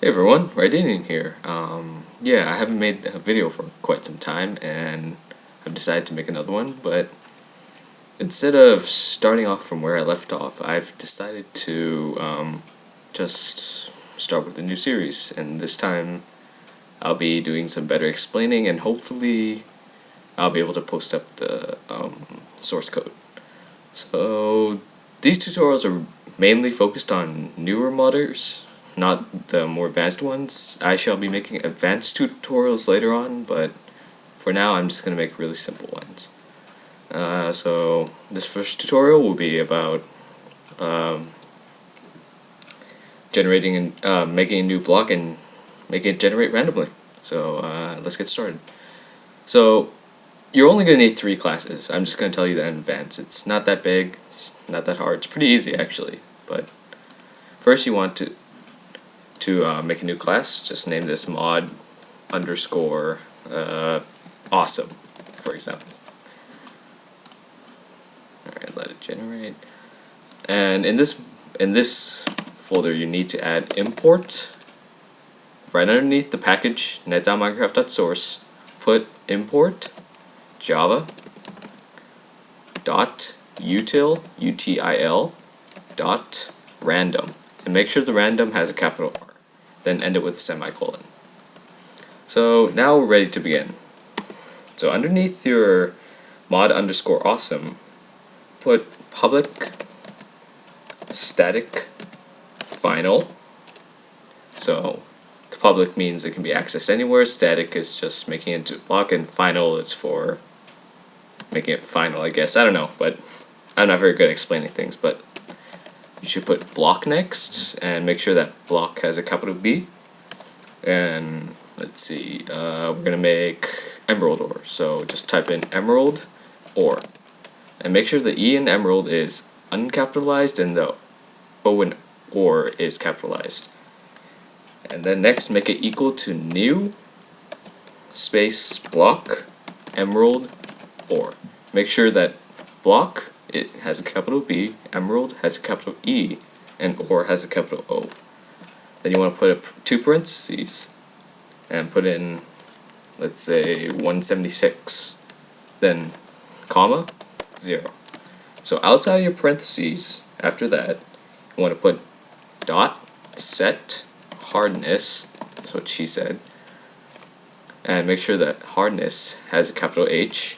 Hey everyone, Raidanian here. Yeah, I haven't made a video for quite some time, and I've decided to make another one, but instead of starting off from where I left off, I've decided to just start with a new series, and this time I'll be doing some better explaining, and hopefully I'll be able to post up the source code. So, these tutorials are mainly focused on newer modders, not the more advanced ones. I shall be making advanced tutorials later on, but for now I'm just going to make really simple ones. So this first tutorial will be about generating and making a new block and making it generate randomly. So let's get started. So you're only going to need 3 classes. I'm just going to tell you that in advance. It's not that big, it's not that hard. It's pretty easy actually, but first you want to make a new class. Just name this mod underscore awesome, for example. Alright, let it generate. And in this folder you need to add import. Right underneath the package net.minecraft.source, put import java dot util dot random, and make sure the random has a capital R. Then end it with a semicolon. So now we're ready to begin. So underneath your mod underscore awesome, put public static final. So the public means it can be accessed anywhere, static is just making it into a block, and final is for making it final, I guess. I don't know, but I'm not very good at explaining things, but you should put block next, and make sure that block has a capital B. And let's see, we're gonna make emerald ore, so just type in emerald ore, and make sure the E in emerald is uncapitalized and the O in ore is capitalized. And then next, make it equal to new space block emerald ore. Make sure that block, it has a capital B, emerald has a capital E, and ore has a capital O. Then you want to put 2 parentheses and put in, let's say, 176, then comma 0. So outside your parentheses, after that, you want to put dot set hardness, that's what she said, and make sure that hardness has a capital H,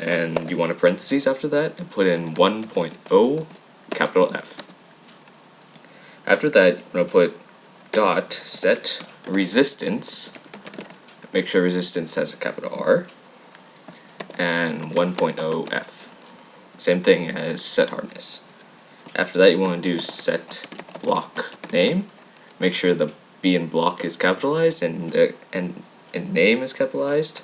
and you want a parentheses after that, and put in 1.0 capital F. After that, you want to put dot set resistance, make sure resistance has a capital R, and 1.0 F. Same thing as set hardness. After that, you want to do set block name, make sure the B in block is capitalized and name is capitalized,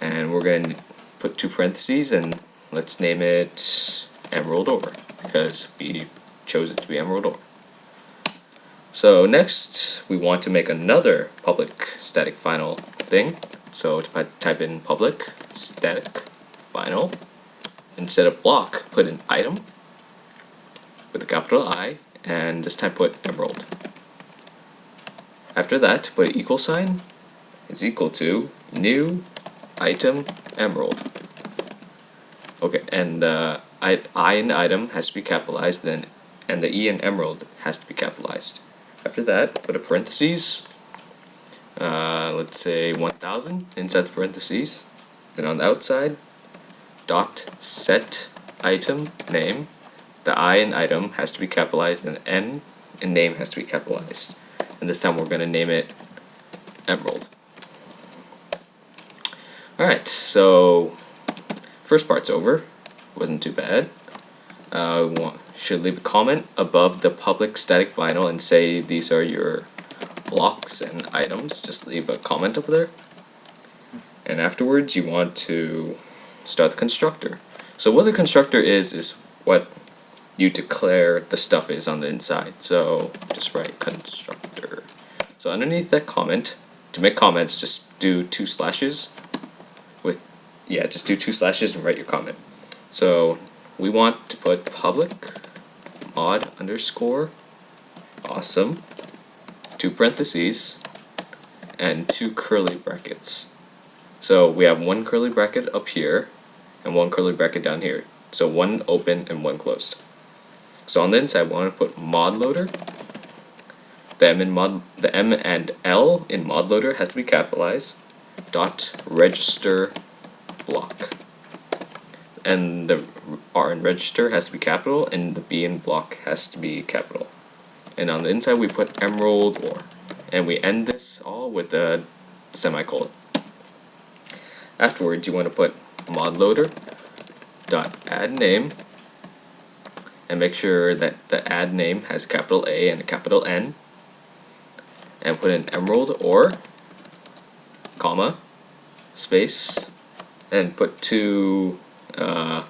and we're going to put 2 parentheses and let's name it emerald ore because we chose it to be emerald ore. So next we want to make another public static final thing, so to type in public static final, instead of block put an item with a capital I, and this time put emerald. After that, put an equal sign is equal to new item emerald. Okay, and the I in item has to be capitalized, then and the E in emerald has to be capitalized. After that, put a parentheses, let's say 1000 inside the parentheses. Then on the outside, dot set item name. The I in item has to be capitalized, and the N in name has to be capitalized. And this time we're going to name it emerald. Alright, so first part's over. Wasn't too bad. Should leave a comment above the public static final and say these are your blocks and items. Just leave a comment up there. And afterwards you want to start the constructor. So what the constructor is what you declare the stuff is on the inside. So just write constructor. So underneath that comment, to make comments, just do 2 slashes with, just do 2 slashes and write your comment. So we want to put public mod underscore awesome 2 two parentheses, and two curly brackets. So we have one curly bracket up here, and one curly bracket down here. So one open and one closed. So on the inside, we want to put mod loader. The M and L in mod loader has to be capitalized. Dot register block. And the R in register has to be capital, and the B in block has to be capital. And on the inside, we put emerald ore. And we end this all with a semicolon. Afterwards, you want to put mod loader dot add name, and make sure that the add name has a capital A and a capital N, and put in emerald ore, comma, space, and put two, darn,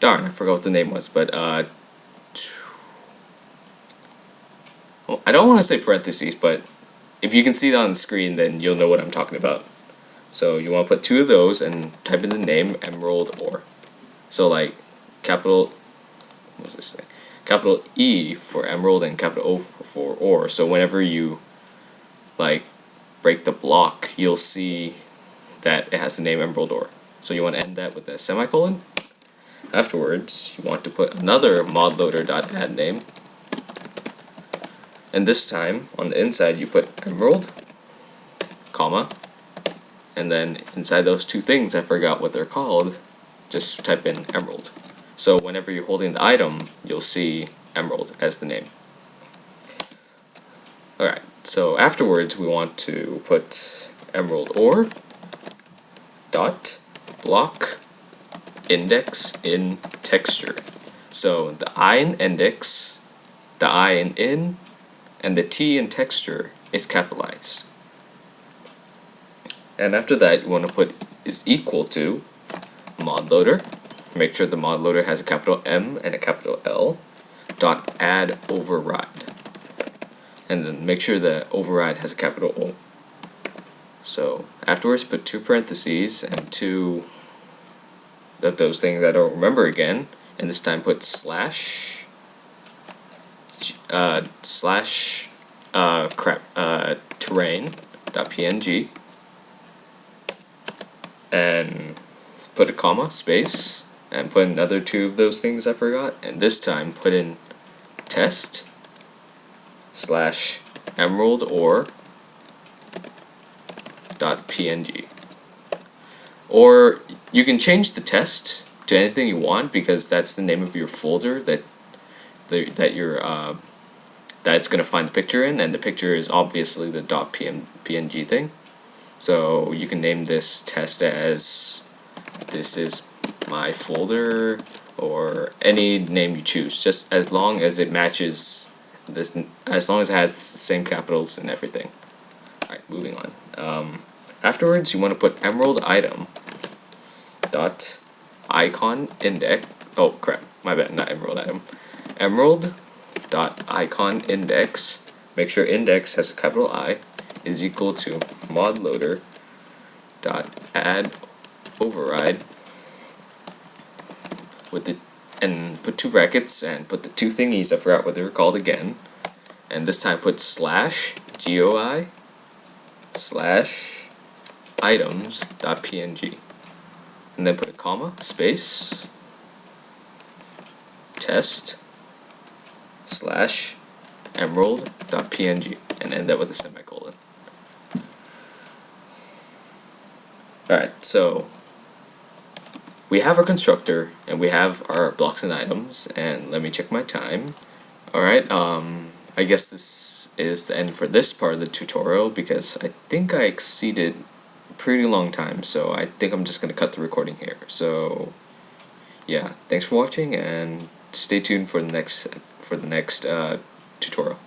I forgot what the name was, but well, I don't want to say parentheses, but if you can see it on the screen, then you'll know what I'm talking about. So you want to put two of those and type in the name emerald ore. So like capital, what's this thing? Capital E for emerald and capital O for ore. So whenever you like break the block, you'll see that it has the name emerald ore. So you want to end that with a semicolon. Afterwards, you want to put another mod loader.add name. And this time, on the inside, you put emerald, comma, and then inside those two things, I forgot what they're called, just type in emerald. So whenever you're holding the item, you'll see emerald as the name. Alright, so afterwards we want to put emerald ore dot block index in texture. So the I in index, the I in, and the T in texture is capitalized. And after that, you want to put is equal to mod loader. Make sure the mod loader has a capital M and a capital L. Dot add override. And then make sure the override has a capital O. So afterwards, put two parentheses and two of those things I don't remember again. And this time put slash terrain.png, and put a comma, space, and put another two of those things I forgot, and this time put in test slash emerald ore .png. Or you can change the test to anything you want, because that's the name of your folder that it's going to find the picture in, and the picture is obviously the .png thing. So you can name this test as this is my folder, or any name you choose, just as long as it matches this, as long as it has the same capitals and everything. Alright, moving on. Afterwards, you want to put emerald item dot icon index. Oh crap, my bad, not emerald item. Emerald dot icon index. Make sure index has a capital I is equal to mod loader dot add override with the, and put two brackets and put the two thingies, I forgot what they were called again, and this time put slash GOI slash items.png, and then put a comma, space, test slash emerald.png, and end that with a semicolon. Alright, so we have our constructor and we have our blocks and items, and let me check my time. Alright, I guess this is the end for this part of the tutorial, because I think I exceeded a pretty long time, so I think I'm just going to cut the recording here. So yeah, thanks for watching, and stay tuned for the next tutorial.